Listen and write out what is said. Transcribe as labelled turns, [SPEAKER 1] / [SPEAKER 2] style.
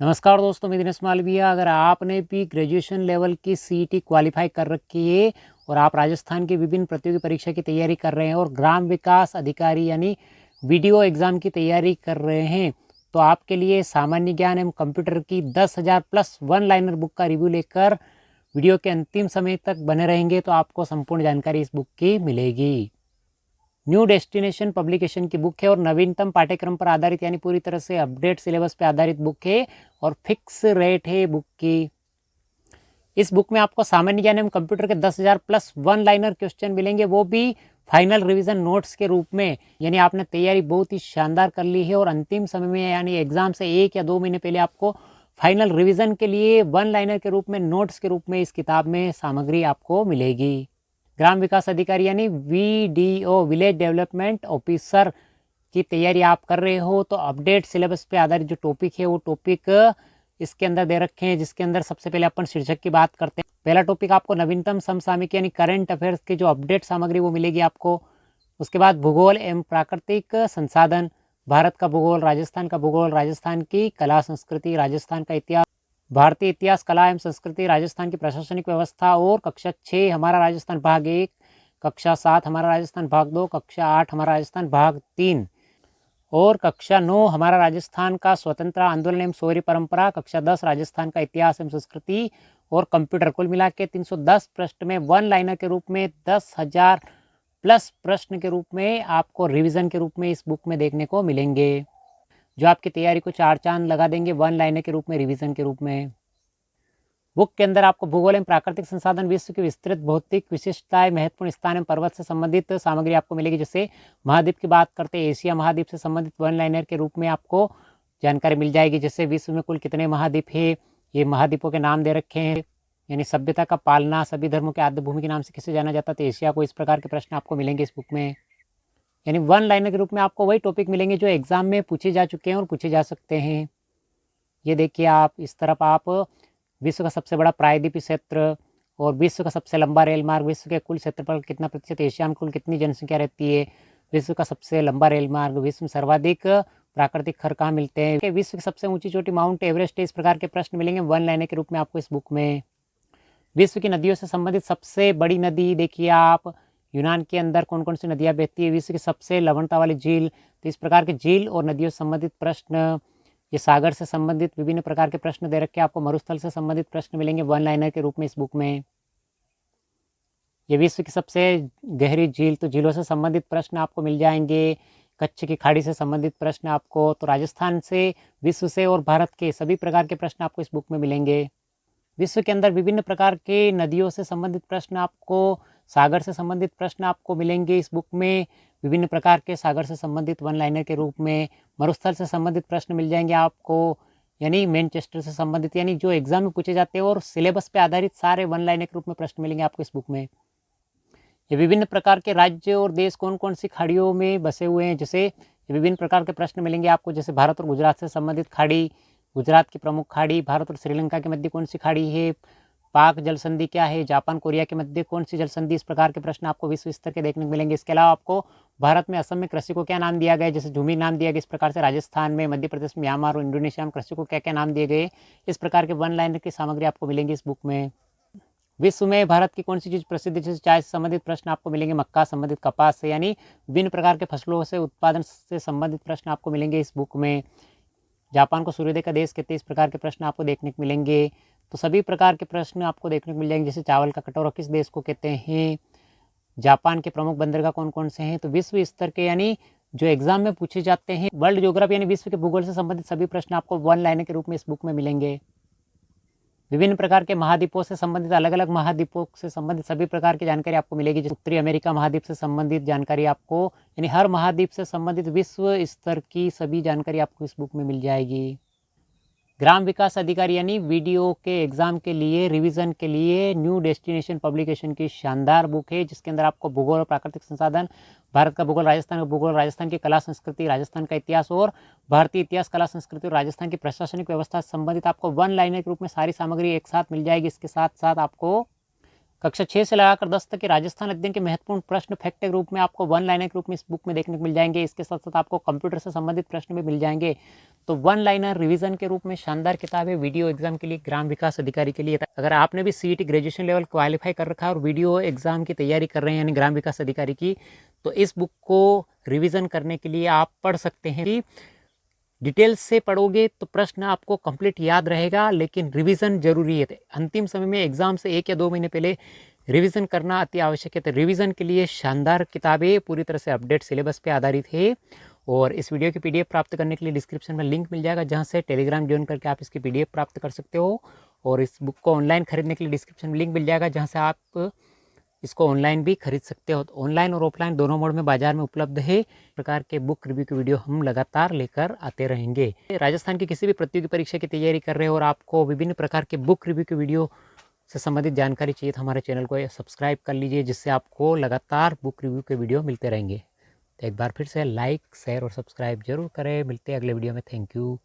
[SPEAKER 1] नमस्कार दोस्तों, मैं दिनेश मालविया। अगर आपने भी ग्रेजुएशन लेवल की सीईटी क्वालिफाई कर रखी है और आप राजस्थान की विभिन्न प्रतियोगी परीक्षा की तैयारी कर रहे हैं और ग्राम विकास अधिकारी यानी वीडियो एग्ज़ाम की तैयारी कर रहे हैं, तो आपके लिए सामान्य ज्ञान एवं कंप्यूटर की 10,000 प्लस वन लाइनर बुक का रिव्यू लेकर वीडियो के अंतिम समय तक बने रहेंगे तो आपको संपूर्ण जानकारी इस बुक की मिलेगी। न्यू डेस्टिनेशन पब्लिकेशन की बुक है और नवीनतम पाठ्यक्रम पर आधारित यानी पूरी तरह से अपडेट सिलेबस पे आधारित बुक है और फिक्स रेट है बुक की। इस बुक में आपको सामान्य ज्ञान एवं कंप्यूटर के 10,000 प्लस वन लाइनर क्वेश्चन मिलेंगे, वो भी फाइनल रिवीजन नोट्स के रूप में। यानी आपने तैयारी बहुत ही शानदार कर ली है और अंतिम समय में यानी एग्जाम से 1 या 2 महीने पहले आपको फाइनल रिवीजन के लिए वन लाइनर के रूप में नोट्स के रूप में इस किताब में सामग्री आपको मिलेगी। ग्राम विकास अधिकारी यानी वीडीओ विलेज डेवलपमेंट ऑफिसर की तैयारी आप कर रहे हो तो अपडेट सिलेबस पे आधारित जो टॉपिक है वो टॉपिक इसके अंदर दे रखे हैं, जिसके अंदर सबसे पहले अपन शीर्षक की बात करते हैं। पहला टॉपिक आपको नवीनतम समसामयिक यानी करंट अफेयर्स की जो अपडेट सामग्री वो मिलेगी आपको। उसके बाद भूगोल एवं प्राकृतिक संसाधन, भारत का भूगोल, राजस्थान का भूगोल, राजस्थान की कला संस्कृति, राजस्थान का इतिहास, भारतीय इतिहास कला एवं संस्कृति, राजस्थान की प्रशासनिक व्यवस्था और कक्षा 6 हमारा राजस्थान भाग 1, कक्षा 7 हमारा राजस्थान भाग 2, कक्षा 8 हमारा राजस्थान भाग 3 और कक्षा 9 हमारा राजस्थान का स्वतंत्रता आंदोलन एवं शौर्य परंपरा, कक्षा 10 राजस्थान का इतिहास एवं संस्कृति और कंप्यूटर। कुल मिला के 310 प्रश्न में वन लाइनर के रूप में 10,000 प्लस प्रश्न के रूप में आपको रिवीजन के रूप में इस बुक में देखने को मिलेंगे, जो आपकी तैयारी को 4 चांद लगा देंगे वन लाइनर के रूप में, रिवीजन के रूप में। बुक के अंदर आपको भूगोल एवं प्राकृतिक संसाधन, विश्व की विस्तृत भौतिक विशिष्टताएं, महत्वपूर्ण स्थान एवं पर्वत से संबंधित सामग्री आपको मिलेगी। जैसे महाद्वीप की बात करते हैं, एशिया महाद्वीप से संबंधित वन लाइनर के रूप में आपको जानकारी मिल जाएगी। जैसे विश्व में कुल कितने महाद्वीप है, ये महाद्वीपों के नाम दे रखे हैं। यानी सभ्यता का पालना, सभी धर्मों के आद्य भूमि के नाम से किसे जाना जाता, तो एशिया को। इस प्रकार के प्रश्न आपको मिलेंगे इस बुक में। यानी वन लाइनर के रूप में आपको वही टॉपिक मिलेंगे जो एग्जाम में पूछे जा चुके हैं और पूछे जा सकते हैं। ये देखिए आप इस तरफ आप विश्व का सबसे बड़ा प्रायद्वीपीय क्षेत्र और विश्व का सबसे लंबा रेल मार्ग, विश्व के कुल क्षेत्रफल कितना प्रतिशत, एशिया में कुल कितनी जनसंख्या रहती है, विश्व का सबसे लंबा रेल मार्ग, विश्व में सर्वाधिक प्राकृतिक खर कहाँ मिलते हैं, विश्व की सबसे ऊंची चोटी माउंट एवरेस्ट है। इस प्रकार के प्रश्न मिलेंगे वन लाइनर के रूप में आपको इस बुक में। विश्व की नदियों से संबंधित सबसे बड़ी नदी देखिए आप, यूनान के अंदर कौन कौन सी नदियाँ बहती है, विश्व की सबसे लवणता वाली झील। तो इस प्रकार के झील और नदियों से संबंधित प्रश्न, ये सागर से संबंधित विभिन्न प्रकार के प्रश्न दे रखे हैं आपको। मरुस्थल से संबंधित प्रश्न मिलेंगे वन लाइनर के रूप में इस बुक में। ये विश्व की सबसे गहरी झील, तो झीलों से संबंधित प्रश्न आपको मिल जाएंगे। कच्छ की खाड़ी से संबंधित प्रश्न आपको, तो राजस्थान से, विश्व से और भारत के सभी प्रकार के प्रश्न आपको इस बुक में मिलेंगे। विश्व के अंदर विभिन्न प्रकार के नदियों से संबंधित प्रश्न आपको, सागर से संबंधित प्रश्न आपको मिलेंगे इस बुक में। विभिन्न प्रकार के सागर से संबंधित वन लाइनर के रूप में। मरुस्थल से संबंधित प्रश्न मिल जाएंगे आपको, यानी मैनचेस्टर से संबंधित, यानी जो एग्जाम में पूछे जाते हैं और सिलेबस पे आधारित सारे वन लाइनर के रूप में प्रश्न मिलेंगे आपको इस बुक में। ये विभिन्न प्रकार के राज्य और देश कौन कौन सी खाड़ियों में बसे हुए हैं, जैसे विभिन्न प्रकार के प्रश्न मिलेंगे आपको। जैसे भारत और गुजरात से संबंधित खाड़ी, गुजरात की प्रमुख खाड़ी, भारत और श्रीलंका के मध्य कौन सी खाड़ी है, पाक जल संधि क्या है, जापान कोरिया के मध्य कौन सी जल संधि। इस प्रकार के प्रश्न आपको विश्व स्तर के देखने को मिलेंगे। इसके अलावा आपको भारत में असम में कृषि को क्या नाम दिया गया है, जैसे झूमी नाम दिया गया। इस प्रकार से राजस्थान में, मध्य प्रदेश में, म्यांमार और इंडोनेशिया में कृषि को क्या क्या नाम दिए गए। इस प्रकार के वन लाइनर की सामग्री आपको मिलेंगी इस बुक में। विश्व में भारत की कौन सी चीज़ प्रसिद्ध है, जैसे चाय से संबंधित प्रश्न आपको मिलेंगे, मक्का संबंधित, कपास से, यानी विभिन्न प्रकार के फसलों से उत्पादन से संबंधित प्रश्न आपको मिलेंगे इस बुक में। जापान को सूर्योदय का देश कहते हैं, इस प्रकार के प्रश्न आपको देखने को मिलेंगे। तो सभी प्रकार के प्रश्न आपको देखने को मिल जाएंगे। जैसे चावल का कटोरा किस देश को कहते हैं, जापान के प्रमुख बंदरगाह कौन कौन से हैं। तो विश्व स्तर के यानी जो एग्जाम में पूछे जाते हैं, वर्ल्ड ज्योग्राफी यानी विश्व के भूगोल से संबंधित सभी प्रश्न आपको वन लाइनर के रूप में इस बुक में मिलेंगे। विभिन्न प्रकार के महाद्वीपों से संबंधित, अलग अलग महाद्वीपों से संबंधित सभी प्रकार की जानकारी आपको मिलेगी। जैसे उत्तरी अमेरिका महाद्वीप से संबंधित जानकारी आपको, यानी हर महाद्वीप से संबंधित विश्व स्तर की सभी जानकारी आपको इस बुक में मिल जाएगी। ग्राम विकास अधिकारी यानी वीडियो के एग्जाम के लिए, रिवीजन के लिए न्यू डेस्टिनेशन पब्लिकेशन की शानदार बुक है, जिसके अंदर आपको भूगोल और प्राकृतिक संसाधन, भारत का भूगोल, राजस्थान का भूगोल, राजस्थान की कला संस्कृति, राजस्थान का इतिहास और भारतीय इतिहास कला संस्कृति और राजस्थान की प्रशासनिक व्यवस्था से संबंधित आपको वन लाइनर के रूप में सारी सामग्री एक साथ मिल जाएगी। इसके साथ साथ आपको कक्षा 6 से लगाकर 10 तक के राजस्थान अध्ययन के महत्वपूर्ण प्रश्न फैक्ट के रूप में आपको वन लाइनर के रूप में इस बुक में देखने को मिल जाएंगे। इसके साथ साथ आपको कंप्यूटर से संबंधित प्रश्न भी मिल जाएंगे। तो वन लाइनर रिवीजन के रूप में शानदार किताब है वीडियो एग्जाम के लिए, ग्राम विकास अधिकारी के लिए। अगर आपने भी सीईटी ग्रेजुएशन लेवल क्वालिफाई कर रखा है और वीडियो एग्जाम की तैयारी कर रहे हैं यानी ग्राम विकास अधिकारी की, तो इस बुक को रिवीजन करने के लिए आप पढ़ सकते हैं। कि डिटेल्स से पढ़ोगे तो प्रश्न आपको कंप्लीट याद रहेगा, लेकिन रिवीजन जरूरी है। अंतिम समय में एग्जाम से 1 या 2 महीने पहले रिवीजन करना अति आवश्यक है। तो रिवीजन के लिए शानदार किताबें पूरी तरह से अपडेट सिलेबस पे आधारित है। और इस वीडियो की पीडीएफ प्राप्त करने के लिए डिस्क्रिप्शन में लिंक मिल जाएगा, जहां से टेलीग्राम ज्वाइन करके आप इसकी पीडीएफ प्राप्त कर सकते हो। और इस बुक को ऑनलाइन खरीदने के लिए डिस्क्रिप्शन में लिंक मिल जाएगा, जहाँ से आप इसको ऑनलाइन भी खरीद सकते हो। तो ऑनलाइन और ऑफलाइन दोनों मोड में बाजार में उपलब्ध है। प्रकार के बुक रिव्यू की वीडियो हम लगातार लेकर आते रहेंगे। राजस्थान की किसी भी प्रतियोगी परीक्षा की तैयारी कर रहे हो और आपको विभिन्न प्रकार के बुक रिव्यू की वीडियो से संबंधित जानकारी चाहिए तो हमारे चैनल को सब्सक्राइब कर लीजिए, जिससे आपको लगातार बुक रिव्यू के वीडियो मिलते रहेंगे। तो एक बार फिर से लाइक शेयर और सब्सक्राइब जरूर करें। मिलते हैं अगले वीडियो में। Thank you.